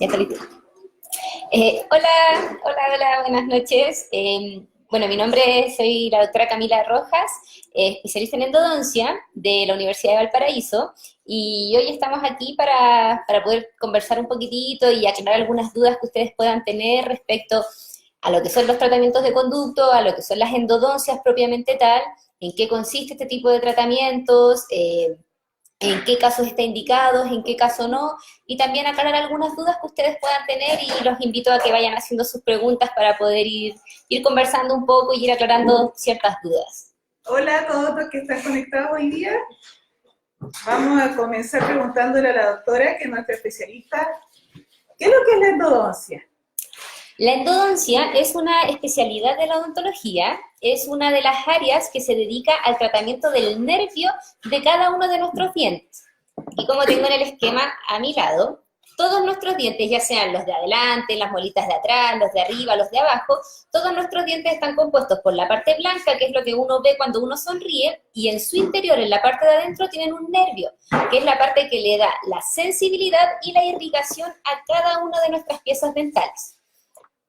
Ya está listo. Hola, buenas noches. Bueno, mi nombre soy la doctora Camila Rojas, especialista en endodoncia de la Universidad de Valparaíso, y hoy estamos aquí para poder conversar un poquitito y aclarar algunas dudas que ustedes puedan tener respecto a lo que son los tratamientos de conducto, a lo que son las endodoncias propiamente tal, en qué consiste este tipo de tratamientos, en qué casos está indicado, en qué caso no, y también aclarar algunas dudas que ustedes puedan tener, y los invito a que vayan haciendo sus preguntas para poder ir conversando un poco y ir aclarando ciertas dudas. Hola a todos los que están conectados hoy día. Vamos a comenzar preguntándole a la doctora, que es nuestra especialista, ¿qué es lo que es la endodoncia? La endodoncia es una especialidad de la odontología, es una de las áreas que se dedica al tratamiento del nervio de cada uno de nuestros dientes. Y como tengo en el esquema a mi lado, todos nuestros dientes, ya sean los de adelante, las molitas de atrás, los de arriba, los de abajo, todos nuestros dientes están compuestos por la parte blanca, que es lo que uno ve cuando uno sonríe, y en su interior, en la parte de adentro, tienen un nervio, que es la parte que le da la sensibilidad y la irrigación a cada una de nuestras piezas dentales.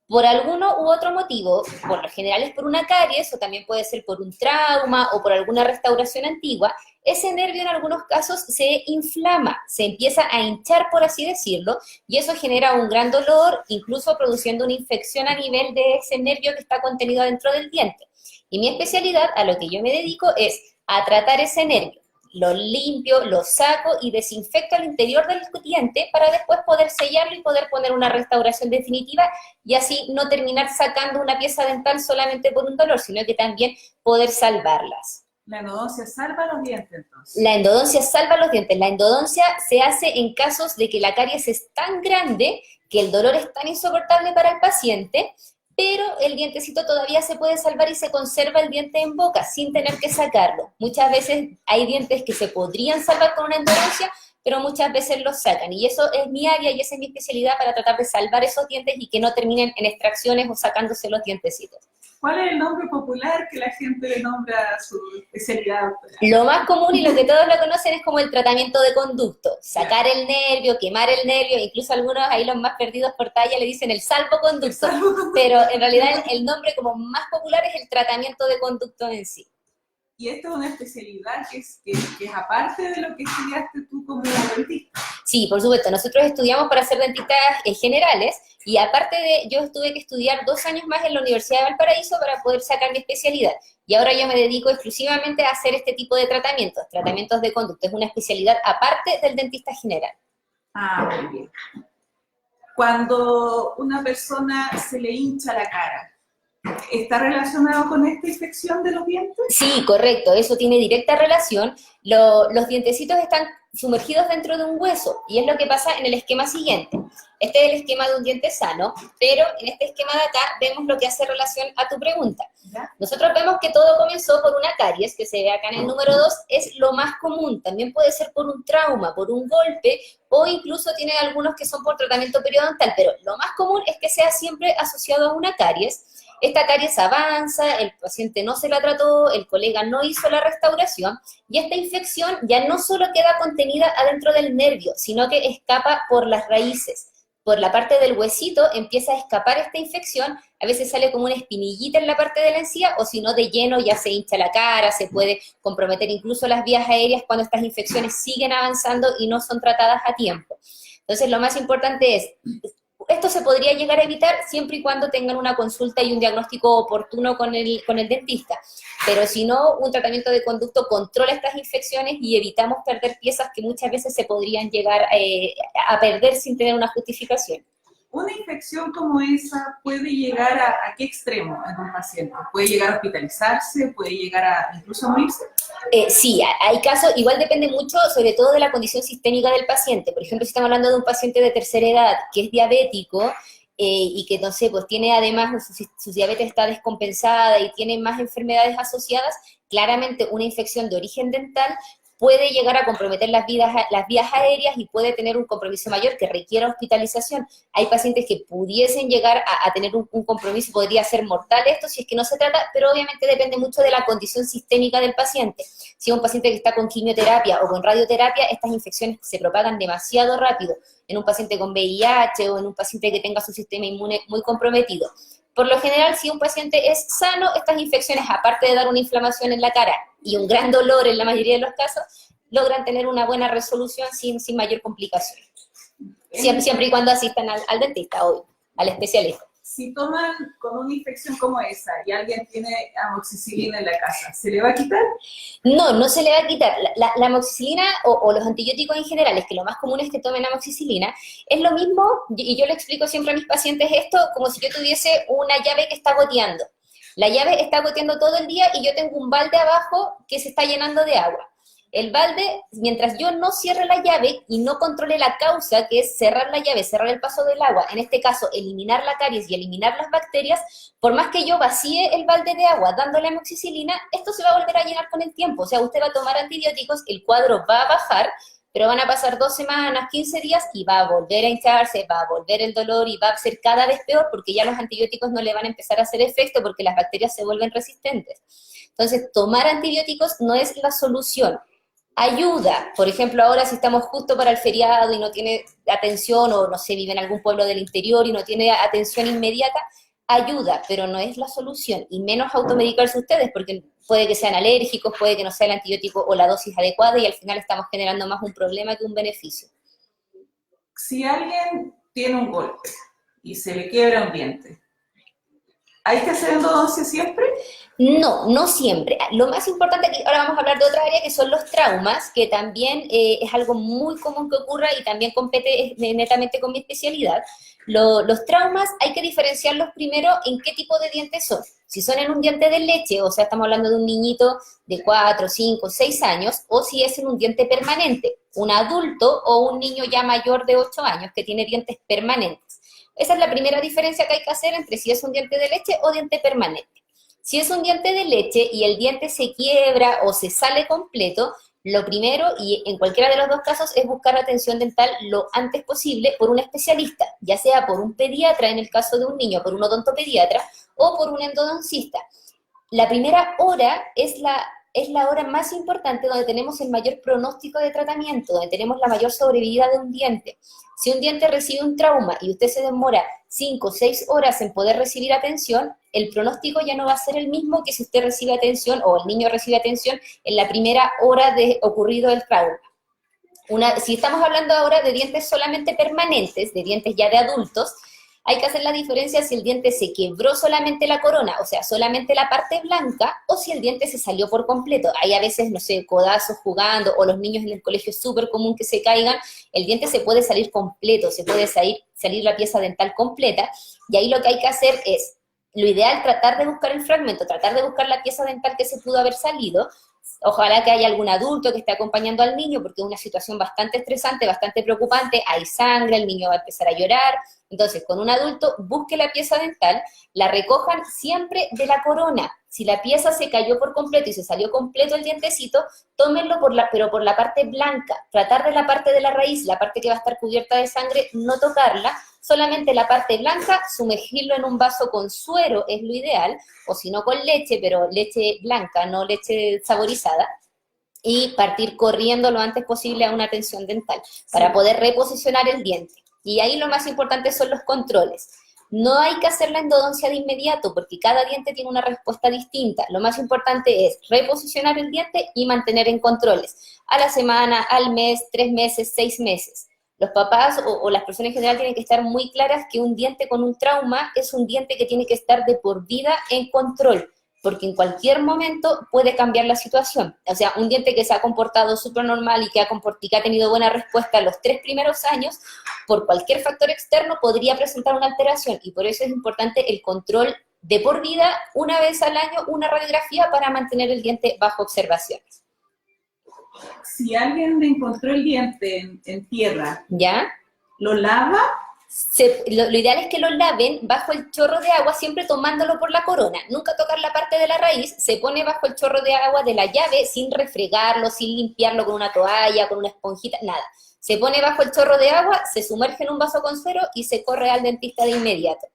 Por alguno u otro motivo, por lo general es por una caries, o también puede ser por un trauma o por alguna restauración antigua, ese nervio en algunos casos se inflama, se empieza a hinchar, por así decirlo, y eso genera un gran dolor, incluso produciendo una infección a nivel de ese nervio que está contenido dentro del diente. Y mi especialidad, a lo que yo me dedico, es a tratar ese nervio. Lo limpio, lo saco y desinfecto al interior del diente para después poder sellarlo y poder poner una restauración definitiva, y así no terminar sacando una pieza dental solamente por un dolor, sino que también poder salvarlas. La endodoncia salva los dientes, entonces. La endodoncia salva los dientes. La endodoncia se hace en casos de que la caries es tan grande, que el dolor es tan insoportable para el paciente, pero el dientecito todavía se puede salvar y se conserva el diente en boca sin tener que sacarlo. Muchas veces hay dientes que se podrían salvar con una endodoncia, pero muchas veces los sacan. Y eso es mi área y esa es mi especialidad, para tratar de salvar esos dientes y que no terminen en extracciones o sacándose los dientecitos. ¿Cuál es el nombre popular que la gente le nombra a su especialidad, doctora? Lo más común y lo que todos lo conocen es como el tratamiento de conducto. Sacar el nervio, quemar el nervio, incluso algunos, ahí los más perdidos por talla, le dicen el salvoconducto. Pero en realidad el nombre como más popular es el tratamiento de conducto en sí. Y esta es una especialidad que es aparte de lo que estudiaste tú como dentista. Sí, por supuesto. Nosotros estudiamos para ser dentistas generales, y aparte de, yo tuve que estudiar 2 años más en la Universidad de Valparaíso para poder sacar mi especialidad. Y ahora yo me dedico exclusivamente a hacer este tipo de tratamientos de conducto. Es una especialidad aparte del dentista general. Ah, muy bien. Cuando una persona se le hincha la cara, ¿está relacionado con esta infección de los dientes? Sí, correcto, eso tiene directa relación. Los dientecitos están sumergidos dentro de un hueso, y es lo que pasa en el esquema siguiente. Este es el esquema de un diente sano, pero en este esquema de acá vemos lo que hace relación a tu pregunta. ¿Ya? Nosotros vemos que todo comenzó por una caries, que se ve acá en el número 2, es lo más común. También puede ser por un trauma, por un golpe, o incluso tienen algunos que son por tratamiento periodontal, pero lo más común es que sea siempre asociado a una caries. Esta caries avanza, el paciente no se la trató, el colega no hizo la restauración, y esta infección ya no solo queda contenida adentro del nervio, sino que escapa por las raíces. Por la parte del huesito empieza a escapar esta infección, a veces sale como una espinillita en la parte de la encía, o si no, de lleno ya se hincha la cara, se puede comprometer incluso las vías aéreas cuando estas infecciones siguen avanzando y no son tratadas a tiempo. Entonces, lo más importante es, esto se podría llegar a evitar siempre y cuando tengan una consulta y un diagnóstico oportuno con el dentista. Pero si no, un tratamiento de conducto controla estas infecciones y evitamos perder piezas que muchas veces se podrían llegar a perder sin tener una justificación. ¿Una infección como esa puede llegar a qué extremo en un paciente? ¿Puede llegar a hospitalizarse? ¿Puede llegar a incluso a morirse? Sí, hay casos, igual depende mucho, sobre todo de la condición sistémica del paciente. Por ejemplo, si estamos hablando de un paciente de tercera edad que es diabético, y que, no sé, pues tiene además, su diabetes está descompensada y tiene más enfermedades asociadas, claramente una infección de origen dental puede llegar a comprometer las vías aéreas y puede tener un compromiso mayor que requiera hospitalización. Hay pacientes que pudiesen llegar a tener un compromiso, podría ser mortal esto si es que no se trata, pero obviamente depende mucho de la condición sistémica del paciente. Si es un paciente que está con quimioterapia o con radioterapia, estas infecciones se propagan demasiado rápido en un paciente con VIH o en un paciente que tenga su sistema inmune muy comprometido. Por lo general, si un paciente es sano, estas infecciones, aparte de dar una inflamación en la cara y un gran dolor en la mayoría de los casos, logran tener una buena resolución sin mayor complicación. Siempre y cuando asistan al dentista, obvio, al especialista. Si toman con una infección como esa y alguien tiene amoxicilina en la casa, ¿se le va a quitar? No se le va a quitar. La amoxicilina o los antibióticos en general, es que lo más común es que tomen amoxicilina, es lo mismo, y yo le explico siempre a mis pacientes esto, como si yo tuviese una llave que está goteando. La llave está goteando todo el día y yo tengo un balde abajo que se está llenando de agua. El balde, mientras yo no cierre la llave y no controle la causa, que es cerrar la llave, cerrar el paso del agua, en este caso eliminar la caries y eliminar las bacterias, por más que yo vacíe el balde de agua dándole amoxicilina, esto se va a volver a llenar con el tiempo. O sea, usted va a tomar antibióticos, el cuadro va a bajar, pero van a pasar 2 semanas, 15 días y va a volver a hincharse, va a volver el dolor y va a ser cada vez peor porque ya los antibióticos no le van a empezar a hacer efecto porque las bacterias se vuelven resistentes. Entonces, tomar antibióticos no es la solución. Ayuda, por ejemplo, ahora si estamos justo para el feriado y no tiene atención, o no sé, vive en algún pueblo del interior y no tiene atención inmediata, ayuda, pero no es la solución, y menos automedicarse ustedes, porque puede que sean alérgicos, puede que no sea el antibiótico o la dosis adecuada, y al final estamos generando más un problema que un beneficio. Si alguien tiene un golpe y se le quiebra un diente, ¿hay que hacer endodoncia siempre? No siempre. Lo más importante aquí, ahora vamos a hablar de otra área que son los traumas, que también es algo muy común que ocurra y también compete netamente con mi especialidad. Los traumas hay que diferenciarlos primero en qué tipo de dientes son. Si son en un diente de leche, o sea, estamos hablando de un niñito de 4, 5, 6 años, o si es en un diente permanente, un adulto o un niño ya mayor de 8 años que tiene dientes permanentes. Esa es la primera diferencia que hay que hacer entre si es un diente de leche o diente permanente. Si es un diente de leche y el diente se quiebra o se sale completo, lo primero, y en cualquiera de los dos casos, es buscar atención dental lo antes posible por un especialista, ya sea por un pediatra en el caso de un niño, por un odontopediatra o por un endodoncista. La primera hora es la hora más importante donde tenemos el mayor pronóstico de tratamiento, donde tenemos la mayor sobrevida de un diente. Si un diente recibe un trauma y usted se demora 5 o 6 horas en poder recibir atención, el pronóstico ya no va a ser el mismo que si usted recibe atención o el niño recibe atención en la primera hora de ocurrido el trauma. Si estamos hablando ahora de dientes solamente permanentes, de dientes ya de adultos, hay que hacer la diferencia si el diente se quebró solamente la corona, o sea, solamente la parte blanca, o si el diente se salió por completo. Hay a veces, no sé, codazos jugando, o los niños en el colegio es súper común que se caigan, el diente se puede salir completo, se puede salir la pieza dental completa, y ahí lo que hay que hacer es, lo ideal, tratar de buscar el fragmento, tratar de buscar la pieza dental que se pudo haber salido. Ojalá que haya algún adulto que esté acompañando al niño, porque es una situación bastante estresante, bastante preocupante, hay sangre, el niño va a empezar a llorar. Entonces, con un adulto, busque la pieza dental, la recojan siempre de la corona. Si la pieza se cayó por completo y se salió completo el dientecito, tómenlo pero por la parte blanca. Tratar de la parte de la raíz, la parte que va a estar cubierta de sangre, no tocarla, solamente la parte blanca, sumergirlo en un vaso con suero es lo ideal, o si no con leche, pero leche blanca, no leche saborizada, y partir corriendo lo antes posible a una atención dental para poder reposicionar el diente. Y ahí lo más importante son los controles. No hay que hacer la endodoncia de inmediato porque cada diente tiene una respuesta distinta. Lo más importante es reposicionar el diente y mantener en controles. A la semana, al mes, 3 meses, 6 meses. Los papás o las personas en general tienen que estar muy claras que un diente con un trauma es un diente que tiene que estar de por vida en control, porque en cualquier momento puede cambiar la situación. O sea, un diente que se ha comportado súper normal y que ha tenido buena respuesta los 3 primeros años, por cualquier factor externo podría presentar una alteración, y por eso es importante el control de por vida, una vez al año, una radiografía para mantener el diente bajo observación. Si alguien le encontró el diente en tierra, ¿Ya? ¿lo lava? Lo ideal es que lo laven bajo el chorro de agua, siempre tomándolo por la corona. Nunca tocar la parte de la raíz, se pone bajo el chorro de agua de la llave sin refregarlo, sin limpiarlo con una toalla, con una esponjita, nada. Se pone bajo el chorro de agua, se sumerge en un vaso con suero y se corre al dentista de inmediato.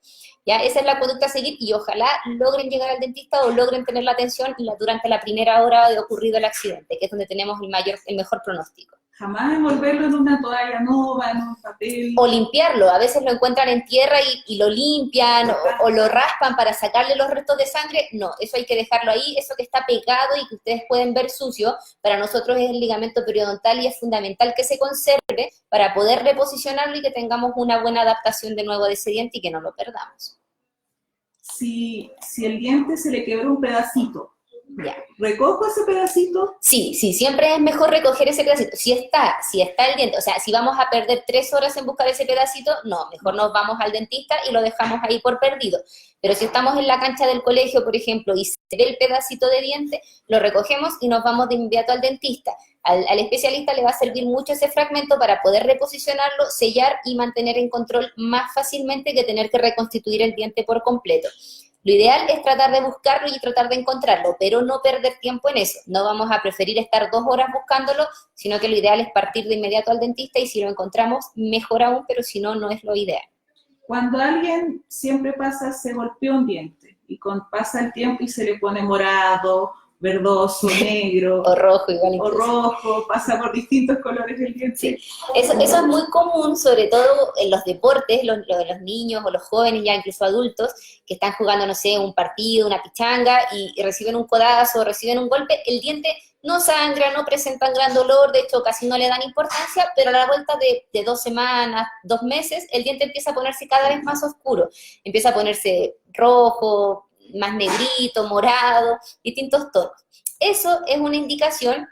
¿Ya? Esa es la conducta a seguir y ojalá logren llegar al dentista o logren tener la atención durante la primera hora de ocurrido el accidente, que es donde tenemos el mejor pronóstico. Jamás envolverlo en una toalla nueva, en un papel. O limpiarlo, a veces lo encuentran en tierra y lo limpian o lo raspan para sacarle los restos de sangre. No, eso hay que dejarlo ahí, eso que está pegado y que ustedes pueden ver sucio, para nosotros es el ligamento periodontal y es fundamental que se conserve para poder reposicionarlo y que tengamos una buena adaptación de nuevo de ese diente y que no lo perdamos. Si el diente se le quebró un pedacito, Ya. ¿recojo ese pedacito? Sí, siempre es mejor recoger ese pedacito. Si está el diente, o sea, si vamos a perder 3 horas en buscar ese pedacito, no, mejor nos vamos al dentista y lo dejamos ahí por perdido. Pero si estamos en la cancha del colegio, por ejemplo, y se ve el pedacito de diente, lo recogemos y nos vamos de inmediato al dentista. Al especialista le va a servir mucho ese fragmento para poder reposicionarlo, sellar y mantener en control más fácilmente que tener que reconstituir el diente por completo. Lo ideal es tratar de buscarlo y tratar de encontrarlo, pero no perder tiempo en eso. No vamos a preferir estar 2 horas buscándolo, sino que lo ideal es partir de inmediato al dentista y si lo encontramos, mejor aún, pero si no, no es lo ideal. Cuando alguien siempre se golpeó un diente y pasa el tiempo y se le pone morado, verdoso, negro, o rojo, igual o rojo, pasa por distintos colores el diente. Sí. Eso es muy común, sobre todo en los deportes, lo de los niños o los jóvenes, ya incluso adultos, que están jugando, no sé, un partido, una pichanga, y reciben un codazo, reciben un golpe, el diente no sangra, no presentan gran dolor, de hecho casi no le dan importancia, pero a la vuelta de 2 semanas, 2 meses, el diente empieza a ponerse cada vez más oscuro, empieza a ponerse rojo, más negrito, morado, distintos tonos. Eso es una indicación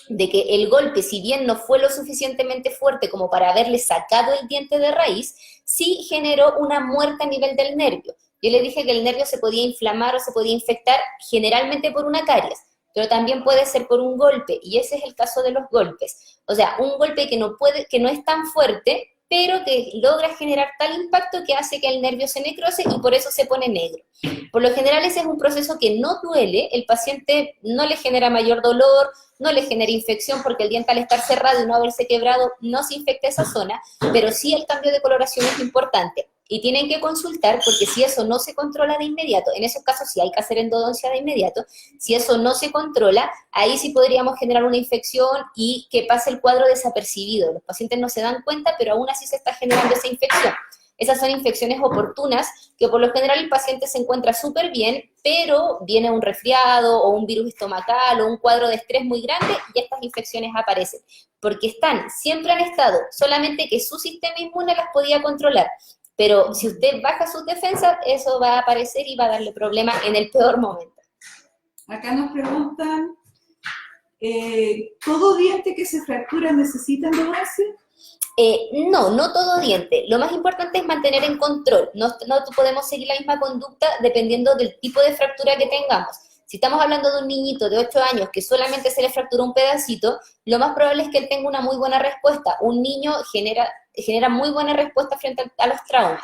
de que el golpe, si bien no fue lo suficientemente fuerte como para haberle sacado el diente de raíz, sí generó una muerte a nivel del nervio. Yo le dije que el nervio se podía inflamar o se podía infectar generalmente por una caries, pero también puede ser por un golpe, y ese es el caso de los golpes. O sea, un golpe que no es tan fuerte, pero que logra generar tal impacto que hace que el nervio se necrose y por eso se pone negro. Por lo general ese es un proceso que no duele, el paciente no le genera mayor dolor, no le genera infección porque el diente al estar cerrado y no haberse quebrado no se infecta esa zona, pero sí el cambio de coloración es importante. Y tienen que consultar porque si eso no se controla de inmediato, en esos casos sí hay que hacer endodoncia de inmediato, si eso no se controla, ahí sí podríamos generar una infección y que pase el cuadro desapercibido. Los pacientes no se dan cuenta, pero aún así se está generando esa infección. Esas son infecciones oportunas que por lo general el paciente se encuentra súper bien, pero viene un resfriado o un virus estomacal o un cuadro de estrés muy grande y estas infecciones aparecen. Porque siempre han estado, solamente que su sistema inmune las podía controlar. Pero si usted baja sus defensas, eso va a aparecer y va a darle problemas en el peor momento. Acá nos preguntan, ¿todo diente que se fractura necesita endodoncia? No todo diente. Lo más importante es mantener en control. No podemos seguir la misma conducta dependiendo del tipo de fractura que tengamos. Si estamos hablando de un niñito de 8 años que solamente se le fracturó un pedacito, lo más probable es que él tenga una muy buena respuesta. Un niño genera muy buena respuesta frente a los traumas.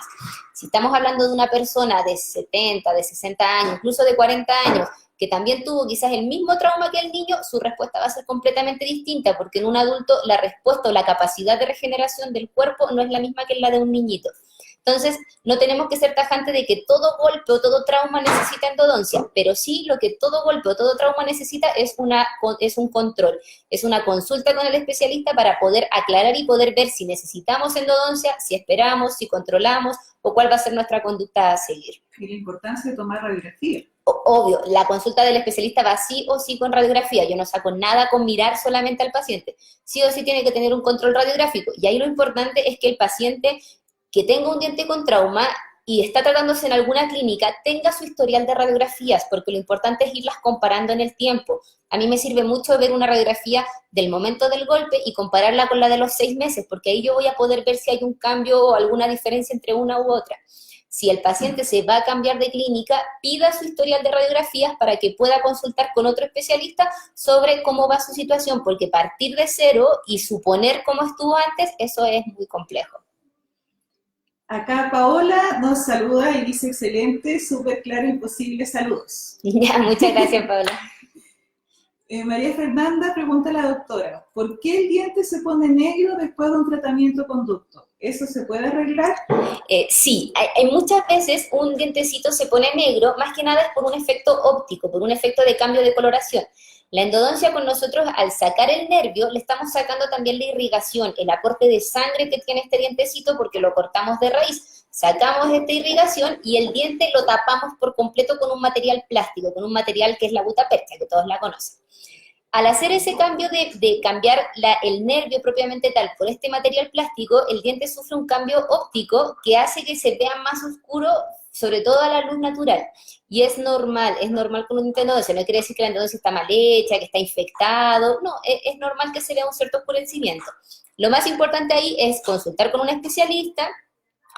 Si estamos hablando de una persona de 70, de 60 años, incluso de 40 años, que también tuvo quizás el mismo trauma que el niño, su respuesta va a ser completamente distinta, porque en un adulto la respuesta o la capacidad de regeneración del cuerpo no es la misma que la de un niñito. Entonces, no tenemos que ser tajantes de que todo golpe o todo trauma necesita endodoncia, pero sí lo que todo golpe o todo trauma necesita es un control, es una consulta con el especialista para poder aclarar y poder ver si necesitamos endodoncia, si esperamos, si controlamos o cuál va a ser nuestra conducta a seguir. Y la importancia de tomar radiografía. Obvio, la consulta del especialista va sí o sí con radiografía, yo no saco nada con mirar solamente al paciente, sí o sí tiene que tener un control radiográfico, y ahí lo importante es que el paciente que tenga un diente con trauma y está tratándose en alguna clínica, tenga su historial de radiografías, porque lo importante es irlas comparando en el tiempo. A mí me sirve mucho ver una radiografía del momento del golpe y compararla con la de los 6 meses, porque ahí yo voy a poder ver si hay un cambio o alguna diferencia entre una u otra. Si el paciente se va a cambiar de clínica, pida su historial de radiografías para que pueda consultar con otro especialista sobre cómo va su situación, porque partir de cero y suponer cómo estuvo antes, eso es muy complejo. Acá Paola nos saluda y dice excelente, súper claro, imposible, saludos. Ya, muchas gracias, Paula. María Fernanda pregunta a la doctora, ¿por qué el diente se pone negro después de un tratamiento con ducto? ¿Eso se puede arreglar? Sí, hay muchas veces un dientecito se pone negro, más que nada es por un efecto óptico, por un efecto de cambio de coloración. La endodoncia con nosotros, al sacar el nervio, le estamos sacando también la irrigación, el aporte de sangre que tiene este dientecito porque lo cortamos de raíz. Sacamos esta irrigación y el diente lo tapamos por completo con un material plástico, con un material que es la gutapercha, que todos la conocen. Al hacer ese cambio de cambiar el nervio propiamente tal por este material plástico, el diente sufre un cambio óptico que hace que se vea más oscuro, sobre todo a la luz natural. Y es normal con un diente endodoncia. No quiere decir que la endodoncia está mal hecha, que está infectado. No, es normal que se vea un cierto oscurecimiento. Lo más importante ahí es consultar con un especialista,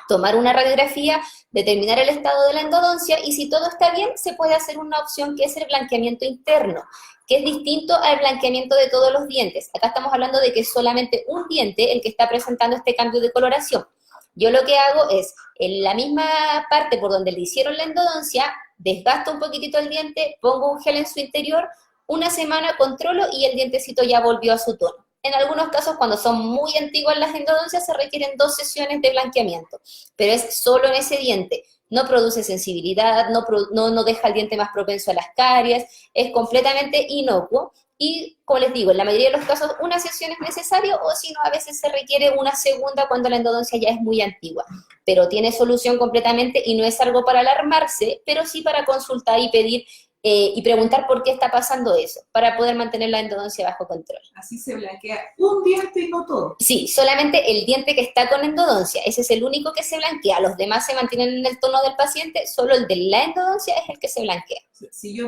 tomar una radiografía, determinar el estado de la endodoncia y si todo está bien, se puede hacer una opción que es el blanqueamiento interno, que es distinto al blanqueamiento de todos los dientes. Acá estamos hablando de que es solamente un diente el que está presentando este cambio de coloración. Yo lo que hago es, en la misma parte por donde le hicieron la endodoncia, desgasto un poquitito el diente, pongo un gel en su interior, una semana controlo y el dientecito ya volvió a su tono. En algunos casos, cuando son muy antiguas las endodoncias, se requieren 2 sesiones de blanqueamiento, pero es solo en ese diente. No produce sensibilidad, no deja el diente más propenso a las caries, es completamente inocuo y, como les digo, en la mayoría de los casos una sesión es necesaria o si no, a veces se requiere una segunda cuando la endodoncia ya es muy antigua, pero tiene solución completamente y no es algo para alarmarse, pero sí para consultar y pedir y preguntar por qué está pasando eso, para poder mantener la endodoncia bajo control. Así se blanquea un diente y no todo. Sí, solamente el diente que está con endodoncia, ese es el único que se blanquea, los demás se mantienen en el tono del paciente, solo el de la endodoncia es el que se blanquea. Si yo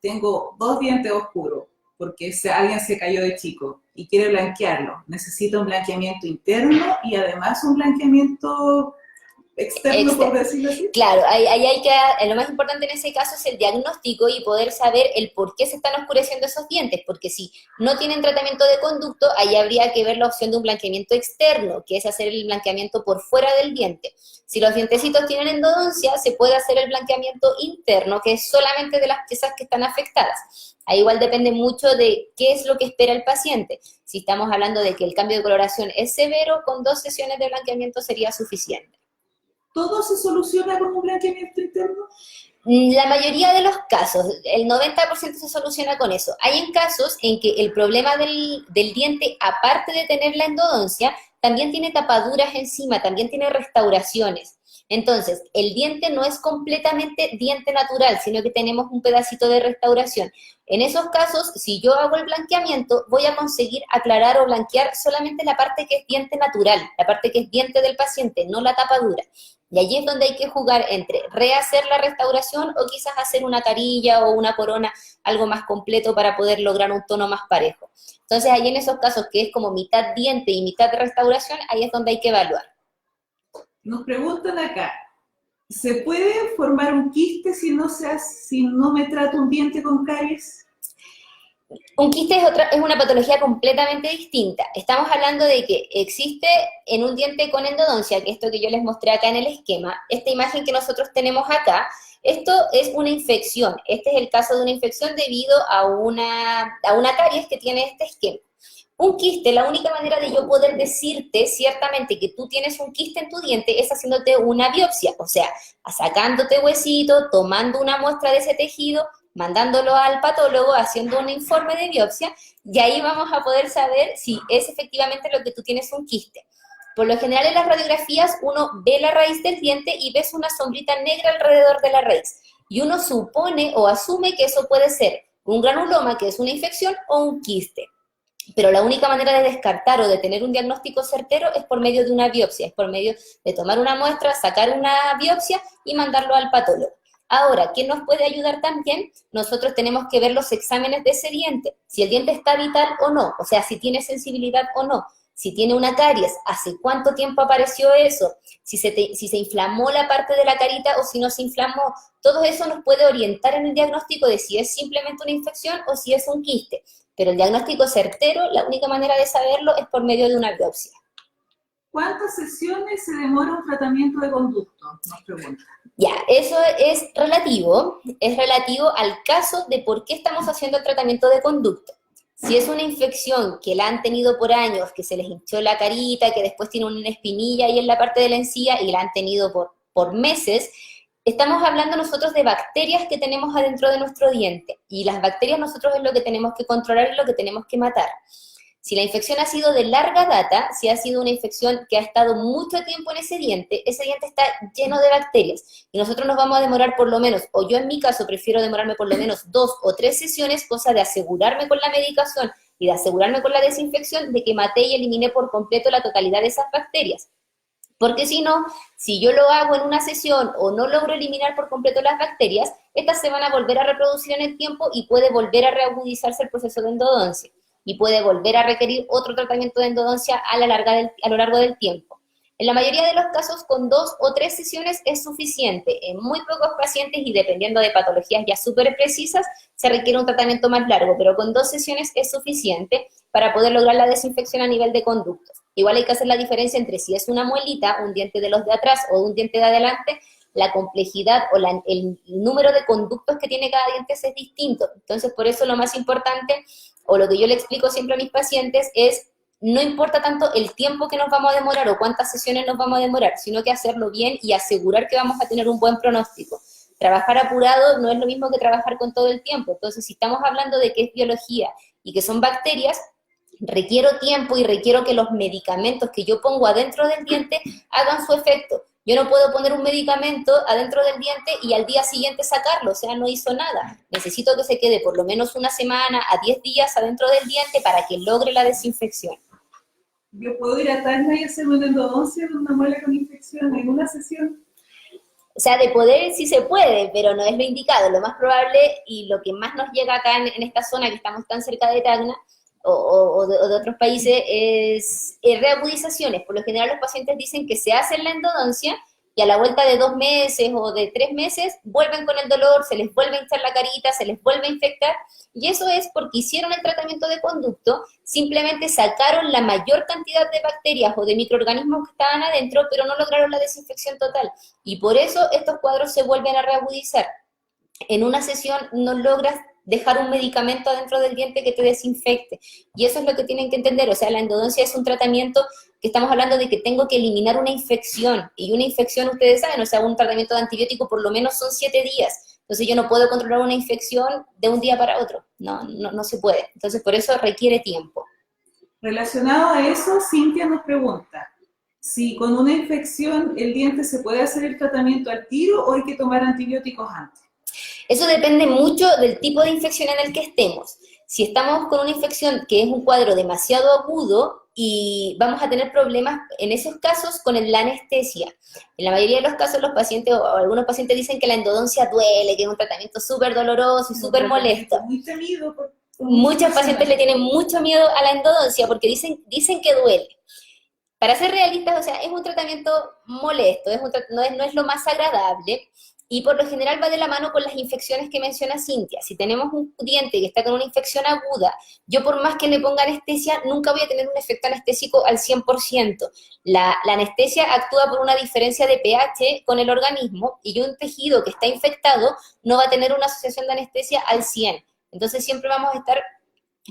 tengo 2 dientes oscuros, porque alguien se cayó de chico y quiere blanquearlo, necesito un blanqueamiento interno y además un blanqueamiento externo, por decirlo así. Claro, ahí hay que, lo más importante en ese caso es el diagnóstico y poder saber el por qué se están oscureciendo esos dientes, porque si no tienen tratamiento de conducto, ahí habría que ver la opción de un blanqueamiento externo, que es hacer el blanqueamiento por fuera del diente. Si los dientecitos tienen endodoncia, se puede hacer el blanqueamiento interno, que es solamente de las piezas que están afectadas. Ahí igual depende mucho de qué es lo que espera el paciente. Si estamos hablando de que el cambio de coloración es severo, con 2 sesiones de blanqueamiento sería suficiente. ¿Todo se soluciona con un blanqueamiento interno? La mayoría de los casos, el 90% se soluciona con eso. Hay en casos en que el problema del diente, aparte de tener la endodoncia, también tiene tapaduras encima, también tiene restauraciones. Entonces, el diente no es completamente diente natural, sino que tenemos un pedacito de restauración. En esos casos, si yo hago el blanqueamiento, voy a conseguir aclarar o blanquear solamente la parte que es diente natural, la parte que es diente del paciente, no la tapadura. Y allí es donde hay que jugar entre rehacer la restauración o quizás hacer una carilla o una corona, algo más completo para poder lograr un tono más parejo. Entonces, ahí en esos casos que es como mitad diente y mitad de restauración, ahí es donde hay que evaluar. Nos preguntan acá, ¿se puede formar un quiste si no me trato un diente con caries? Un quiste es una patología completamente distinta. Estamos hablando de que existe en un diente con endodoncia, que esto que yo les mostré acá en el esquema, esta imagen que nosotros tenemos acá, esto es una infección. Este es el caso de una infección debido a una caries que tiene este esquema. Un quiste, la única manera de yo poder decirte ciertamente que tú tienes un quiste en tu diente es haciéndote una biopsia, o sea, sacándote huesito, tomando una muestra de ese tejido, mandándolo al patólogo, haciendo un informe de biopsia, y ahí vamos a poder saber si es efectivamente lo que tú tienes un quiste. Por lo general en las radiografías uno ve la raíz del diente y ves una sombrita negra alrededor de la raíz, y uno supone o asume que eso puede ser un granuloma, que es una infección, o un quiste. Pero la única manera de descartar o de tener un diagnóstico certero es por medio de una biopsia, es por medio de tomar una muestra, sacar una biopsia y mandarlo al patólogo. Ahora, ¿qué nos puede ayudar también? Nosotros tenemos que ver los exámenes de ese diente, si el diente está vital o no, o sea, si tiene sensibilidad o no, si tiene una caries, hace cuánto tiempo apareció eso, si se inflamó la parte de la carita o si no se inflamó. Todo eso nos puede orientar en el diagnóstico de si es simplemente una infección o si es un quiste. Pero el diagnóstico certero, la única manera de saberlo es por medio de una biopsia. ¿Cuántas sesiones se demora un tratamiento de conducto? Nos pregunta. Ya, eso es relativo al caso de por qué estamos haciendo el tratamiento de conducto. Si es una infección que la han tenido por años, que se les hinchó la carita, que después tiene una espinilla ahí en la parte de la encía y la han tenido por meses, estamos hablando nosotros de bacterias que tenemos adentro de nuestro diente. Y las bacterias nosotros es lo que tenemos que controlar y lo que tenemos que matar. Si la infección ha sido de larga data, si ha sido una infección que ha estado mucho tiempo en ese diente está lleno de bacterias. Y nosotros nos vamos a demorar por lo menos, o yo en mi caso prefiero demorarme por lo menos 2 o 3 sesiones, cosa de asegurarme con la medicación y de asegurarme con la desinfección de que maté y eliminé por completo la totalidad de esas bacterias. Porque si no, si yo lo hago en una sesión o no logro eliminar por completo las bacterias, estas se van a volver a reproducir en el tiempo y puede volver a reagudizarse el proceso de endodoncia. Y puede volver a requerir otro tratamiento de endodoncia a lo largo del tiempo. En la mayoría de los casos, con 2 o 3 sesiones es suficiente. En muy pocos pacientes, y dependiendo de patologías ya súper precisas, se requiere un tratamiento más largo, pero con 2 sesiones es suficiente para poder lograr la desinfección a nivel de conductos. Igual hay que hacer la diferencia entre si es una muelita, un diente de los de atrás o un diente de adelante, la complejidad o el número de conductos que tiene cada diente es distinto. Entonces, por eso lo más importante, o lo que yo le explico siempre a mis pacientes es, no importa tanto el tiempo que nos vamos a demorar o cuántas sesiones nos vamos a demorar, sino que hacerlo bien y asegurar que vamos a tener un buen pronóstico. Trabajar apurado no es lo mismo que trabajar con todo el tiempo. Entonces, si estamos hablando de que es biología y que son bacterias, requiero tiempo y requiero que los medicamentos que yo pongo adentro del diente hagan su efecto. Yo no puedo poner un medicamento adentro del diente y al día siguiente sacarlo, o sea, no hizo nada. Necesito que se quede por lo menos una semana a 10 días adentro del diente para que logre la desinfección. ¿Yo puedo ir a Tacna y hacerme una endodoncia de una muela con infección en una sesión? O sea, de poder sí se puede, pero no es lo indicado. Lo más probable y lo que más nos llega acá en esta zona que estamos tan cerca de Tacna, o de otros países, es reagudizaciones. Por lo general los pacientes dicen que se hacen la endodoncia y a la vuelta de 2 meses o de 3 meses vuelven con el dolor, se les vuelve a hinchar la carita, se les vuelve a infectar, y eso es porque hicieron el tratamiento de conducto, simplemente sacaron la mayor cantidad de bacterias o de microorganismos que estaban adentro, pero no lograron la desinfección total, y por eso estos cuadros se vuelven a reagudizar. En una sesión no logras dejar un medicamento adentro del diente que te desinfecte. Y eso es lo que tienen que entender. O sea, la endodoncia es un tratamiento que estamos hablando de que tengo que eliminar una infección. Y una infección, ustedes saben, o sea, un tratamiento de antibiótico por lo menos son 7 días. Entonces yo no puedo controlar una infección de un día para otro. No se puede. Entonces por eso requiere tiempo. Relacionado a eso, Cintia nos pregunta, si con una infección el diente se puede hacer el tratamiento al tiro o hay que tomar antibióticos antes. Eso depende mucho del tipo de infección en el que estemos. Si estamos con una infección que es un cuadro demasiado agudo y vamos a tener problemas en esos casos con la anestesia. En la mayoría de los casos los pacientes o algunos pacientes dicen que la endodoncia duele, que es un tratamiento súper doloroso y súper molesto. Muy temido. Muchos pacientes le tienen mucho miedo a la endodoncia porque dicen que duele. Para ser realistas, o sea, es un tratamiento molesto, no es lo más agradable. Y por lo general va de la mano con las infecciones que menciona Cintia. Si tenemos un diente que está con una infección aguda, yo por más que le ponga anestesia, nunca voy a tener un efecto anestésico al 100%. La anestesia actúa por una diferencia de pH con el organismo y un tejido que está infectado no va a tener una asociación de anestesia al 100%. Entonces siempre vamos a estar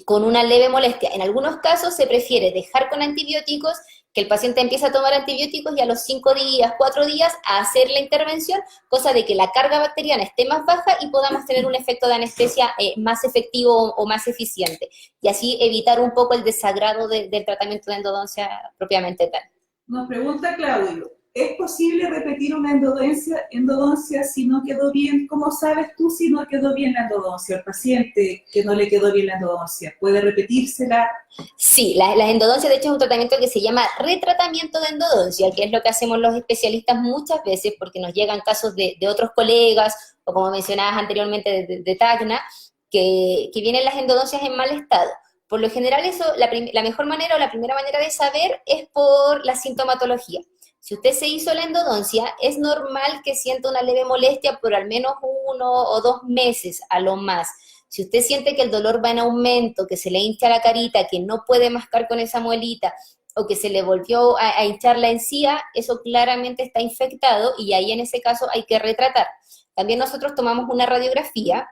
con una leve molestia. En algunos casos se prefiere dejar con antibióticos, que el paciente empiece a tomar antibióticos y a los 5 días, 4 días a hacer la intervención, cosa de que la carga bacteriana esté más baja y podamos tener un efecto de anestesia más efectivo o más eficiente. Y así evitar un poco el desagrado del tratamiento de endodoncia propiamente tal. Nos pregunta Claudio, ¿es posible repetir una endodoncia si no quedó bien? ¿Cómo sabes tú si no quedó bien la endodoncia? El paciente que no le quedó bien la endodoncia, ¿puede repetírsela? Sí, las endodoncias de hecho es un tratamiento que se llama retratamiento de endodoncia, que es lo que hacemos los especialistas muchas veces porque nos llegan casos de otros colegas o como mencionabas anteriormente de Tacna, que vienen las endodoncias en mal estado. Por lo general eso, la mejor manera o la primera manera de saber es por la sintomatología. Si usted se hizo la endodoncia, es normal que sienta una leve molestia por al menos 1 o 2 meses a lo más. Si usted siente que el dolor va en aumento, que se le hincha la carita, que no puede mascar con esa muelita, o que se le volvió a hinchar la encía, eso claramente está infectado y ahí en ese caso hay que retratar. También nosotros tomamos una radiografía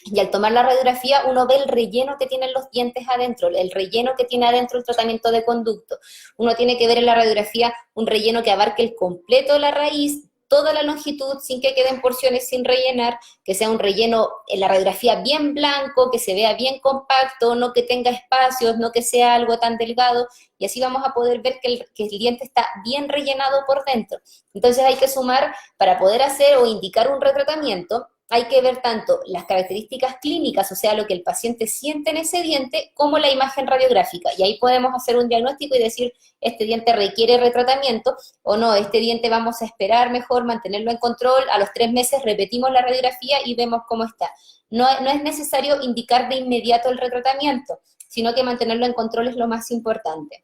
y al tomar la radiografía uno ve el relleno que tienen los dientes adentro, el relleno que tiene adentro el tratamiento de conducto. Uno tiene que ver en la radiografía un relleno que abarque el completo de la raíz, toda la longitud, sin que queden porciones sin rellenar, que sea un relleno en la radiografía bien blanco, que se vea bien compacto, no que tenga espacios, no que sea algo tan delgado, y así vamos a poder ver que el diente está bien rellenado por dentro. Entonces hay que sumar, para poder hacer o indicar un retratamiento, hay que ver tanto las características clínicas, o sea, lo que el paciente siente en ese diente, como la imagen radiográfica. Y ahí podemos hacer un diagnóstico y decir, este diente requiere retratamiento, o no, este diente vamos a esperar mejor, mantenerlo en control, a los 3 meses repetimos la radiografía y vemos cómo está. No es necesario indicar de inmediato el retratamiento, sino que mantenerlo en control es lo más importante.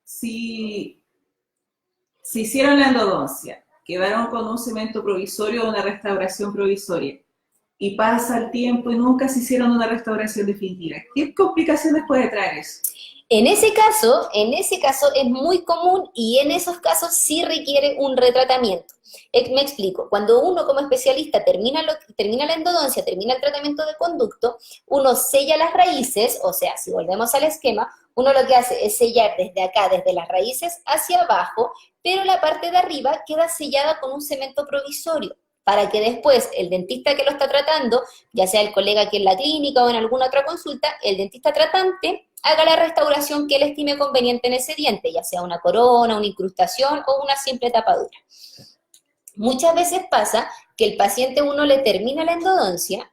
Si hicieron la endodoncia, quedaron con un cemento provisorio o una restauración provisoria, y pasa el tiempo y nunca se hicieron una restauración definitiva, ¿qué complicaciones puede traer eso? En ese caso es muy común y en esos casos sí requiere un retratamiento. Me explico, cuando uno como especialista termina la endodoncia, termina el tratamiento de conducto, uno sella las raíces, o sea, si volvemos al esquema, uno lo que hace es sellar desde acá, desde las raíces hacia abajo, pero la parte de arriba queda sellada con un cemento provisorio, para que después el dentista que lo está tratando, ya sea el colega aquí en la clínica o en alguna otra consulta, el dentista tratante haga la restauración que él estime conveniente en ese diente, ya sea una corona, una incrustación o una simple tapadura. Muchas veces pasa que el paciente uno le termina la endodoncia,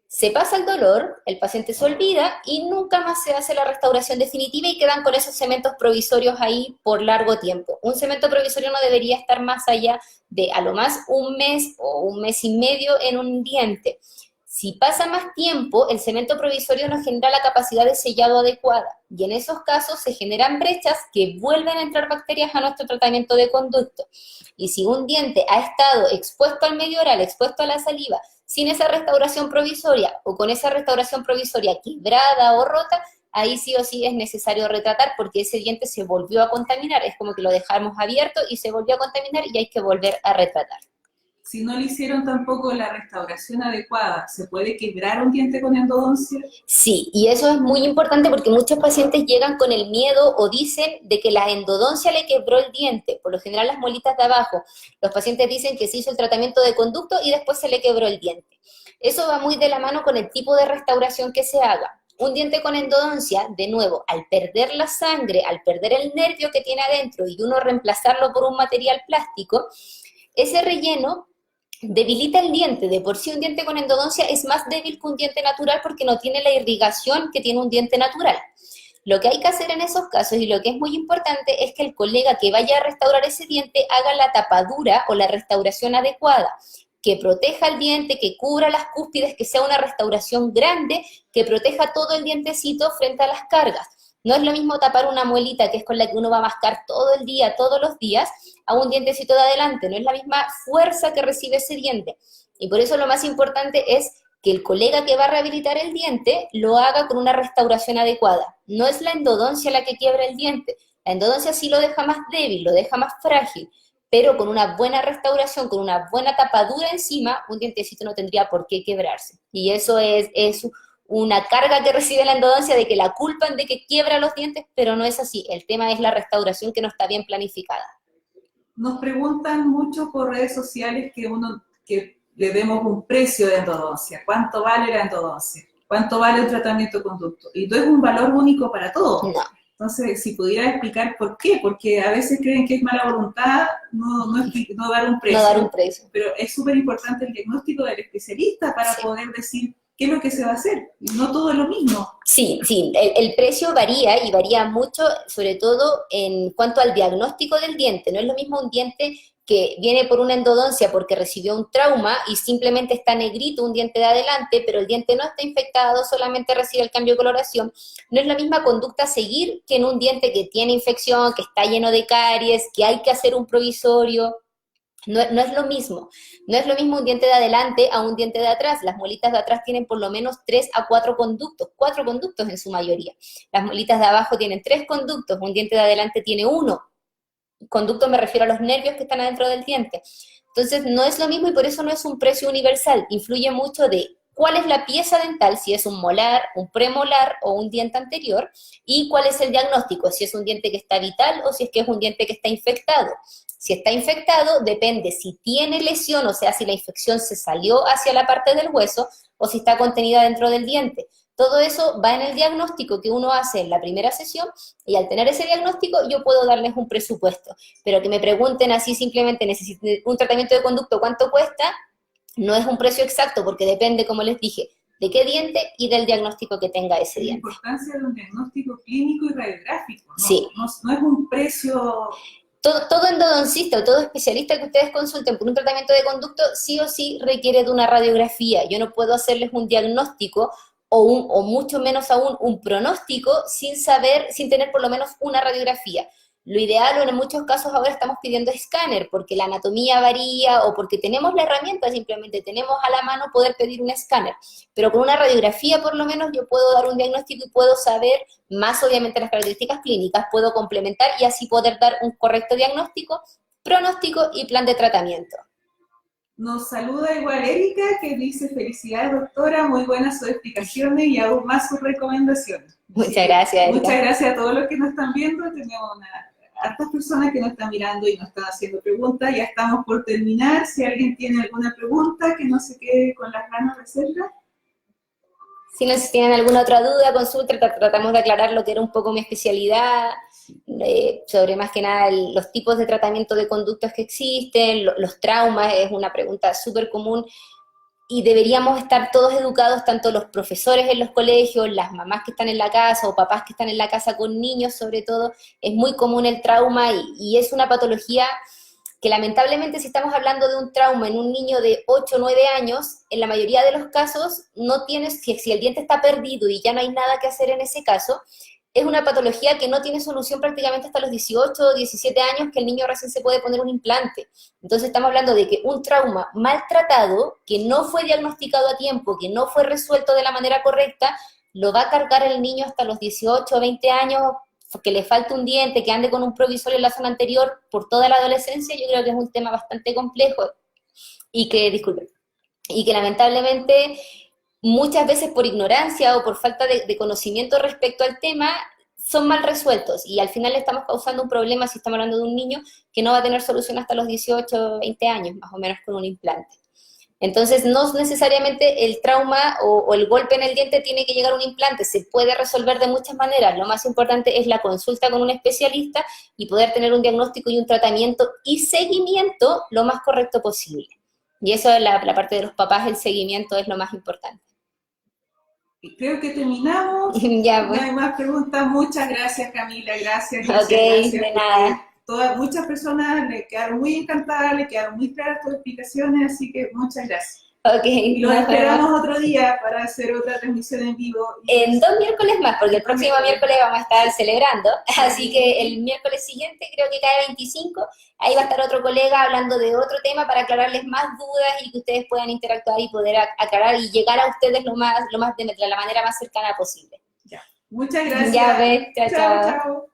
se pasa el dolor, el paciente se olvida y nunca más se hace la restauración definitiva y quedan con esos cementos provisorios ahí por largo tiempo. Un cemento provisorio no debería estar más allá de a lo más un mes o un mes y medio en un diente. Si pasa más tiempo, el cemento provisorio no genera la capacidad de sellado adecuada y en esos casos se generan brechas que vuelven a entrar bacterias a nuestro tratamiento de conducto. Y si un diente ha estado expuesto al medio oral, expuesto a la saliva, sin esa restauración provisoria o con esa restauración provisoria quebrada o rota, ahí sí o sí es necesario retratar porque ese diente se volvió a contaminar, es como que lo dejamos abierto y se volvió a contaminar y hay que volver a retratar. Si no le hicieron tampoco la restauración adecuada, ¿se puede quebrar un diente con endodoncia? Sí, y eso es muy importante porque muchos pacientes llegan con el miedo o dicen de que la endodoncia le quebró el diente, por lo general las muelitas de abajo. Los pacientes dicen que se hizo el tratamiento de conducto y después se le quebró el diente. Eso va muy de la mano con el tipo de restauración que se haga. Un diente con endodoncia, de nuevo, al perder la sangre, al perder el nervio que tiene adentro y uno reemplazarlo por un material plástico, ese relleno debilita el diente. De por sí un diente con endodoncia es más débil que un diente natural porque no tiene la irrigación que tiene un diente natural. Lo que hay que hacer en esos casos, y lo que es muy importante, es que el colega que vaya a restaurar ese diente haga la tapadura o la restauración adecuada, que proteja el diente, que cubra las cúspides, que sea una restauración grande, que proteja todo el dientecito frente a las cargas. No es lo mismo tapar una muelita, que es con la que uno va a mascar todo el día, todos los días, a un dientecito de adelante. No es la misma fuerza que recibe ese diente. Y por eso lo más importante es que el colega que va a rehabilitar el diente lo haga con una restauración adecuada. No es la endodoncia la que quiebra el diente. La endodoncia sí lo deja más débil, lo deja más frágil, pero con una buena restauración, con una buena tapadura encima, un dientecito no tendría por qué quebrarse. Y eso es una carga que recibe la endodoncia de que la culpan de que quiebra los dientes, pero no es así. El tema es la restauración que no está bien planificada. Nos preguntan mucho por redes sociales que le demos un precio de endodoncia. ¿Cuánto vale la endodoncia? ¿Cuánto vale el tratamiento de conducto? Y no es un valor único para todos. No. Entonces, si pudiera explicar por qué, porque a veces creen que es mala voluntad no dar un precio. No dar un precio. Pero es súper importante el diagnóstico del especialista para poder decir qué es lo que se va a hacer. No todo es lo mismo. Sí, el precio varía y varía mucho, sobre todo en cuanto al diagnóstico del diente. No es lo mismo un diente que viene por una endodoncia porque recibió un trauma y simplemente está negrito un diente de adelante, pero el diente no está infectado, solamente recibe el cambio de coloración. No es la misma conducta a seguir que en un diente que tiene infección, que está lleno de caries, que hay que hacer un provisorio. No es lo mismo. No es lo mismo un diente de adelante a un diente de atrás. Las muelitas de atrás tienen por lo menos 3 a 4 conductos en su mayoría. Las muelitas de abajo tienen 3 conductos, un diente de adelante tiene 1. Conducto me refiero a los nervios que están adentro del diente. Entonces, no es lo mismo y por eso no es un precio universal. Influye mucho de cuál es la pieza dental, si es un molar, un premolar o un diente anterior, y cuál es el diagnóstico, si es un diente que está vital o si es que es un diente que está infectado. Si está infectado, depende si tiene lesión, o sea, si la infección se salió hacia la parte del hueso o si está contenida dentro del diente. Todo eso va en el diagnóstico que uno hace en la primera sesión y al tener ese diagnóstico yo puedo darles un presupuesto. Pero que me pregunten así simplemente, necesito un tratamiento de conducto, ¿cuánto cuesta? No es un precio exacto porque depende, como les dije, de qué diente y del diagnóstico que tenga ese La diente. importancia de un diagnóstico clínico y radiográfico, ¿no? Sí. No es un precio... Todo endodoncista o todo especialista que ustedes consulten por un tratamiento de conducto sí o sí requiere de una radiografía. Yo no puedo hacerles un diagnóstico o mucho menos aún un pronóstico sin saber, sin tener por lo menos una radiografía. Lo ideal, o en muchos casos ahora estamos pidiendo escáner, porque la anatomía varía o porque tenemos la herramienta, simplemente tenemos a la mano poder pedir un escáner. Pero con una radiografía por lo menos yo puedo dar un diagnóstico y puedo saber, más obviamente las características clínicas, puedo complementar y así poder dar un correcto diagnóstico, pronóstico y plan de tratamiento. Nos saluda igual Erika, que dice: felicidades doctora, muy buenas sus explicaciones y aún más sus recomendaciones. Muchas gracias, Erika. Muchas gracias a todos los que nos están viendo. Tenemos hartas personas que nos están mirando y nos están haciendo preguntas. Ya estamos por terminar. Si alguien tiene alguna pregunta, que no se quede con las ganas de hacerla. Si no, si tienen alguna otra duda, consulta, tratamos de aclarar lo que era un poco mi especialidad, sobre más que nada los tipos de tratamiento de conductos que existen, los traumas, es una pregunta súper común y deberíamos estar todos educados, tanto los profesores en los colegios, las mamás que están en la casa o papás que están en la casa con niños sobre todo, es muy común el trauma y es una patología que lamentablemente si estamos hablando de un trauma en un niño de 8 o 9 años, en la mayoría de los casos no tienes, si el diente está perdido y ya no hay nada que hacer en ese caso, es una patología que no tiene solución prácticamente hasta los 18 o 17 años que el niño recién se puede poner un implante. Entonces estamos hablando de que un trauma maltratado, que no fue diagnosticado a tiempo, que no fue resuelto de la manera correcta, lo va a cargar el niño hasta los 18 o 20 años, que le falte un diente, que ande con un provisorio en la zona anterior por toda la adolescencia. Yo creo que es un tema bastante complejo y que, disculpen, y que lamentablemente muchas veces por ignorancia o por falta de conocimiento respecto al tema son mal resueltos y al final le estamos causando un problema si estamos hablando de un niño que no va a tener solución hasta los 18 o 20 años, más o menos con un implante. Entonces, no necesariamente el trauma o el golpe en el diente tiene que llegar a un implante, se puede resolver de muchas maneras. Lo más importante es la consulta con un especialista y poder tener un diagnóstico y un tratamiento y seguimiento lo más correcto posible. Y eso es la parte de los papás, el seguimiento es lo más importante. Y creo que terminamos. Ya, pues. No hay más preguntas. Muchas gracias, Camila. Gracias. Ok, gracias, de nada. Muchas personas le quedaron muy encantadas, le quedaron muy claras tus explicaciones, así que muchas gracias. Ok. Y los esperamos otro día para hacer otra transmisión en vivo. En 2 miércoles más, porque el próximo miércoles vamos a estar celebrando, así que el miércoles siguiente, creo que cae 25, ahí va a estar otro colega hablando de otro tema para aclararles más dudas y que ustedes puedan interactuar y poder aclarar y llegar a ustedes lo más de la manera más cercana posible. Ya. Muchas gracias. Ya ves, chao. Chao.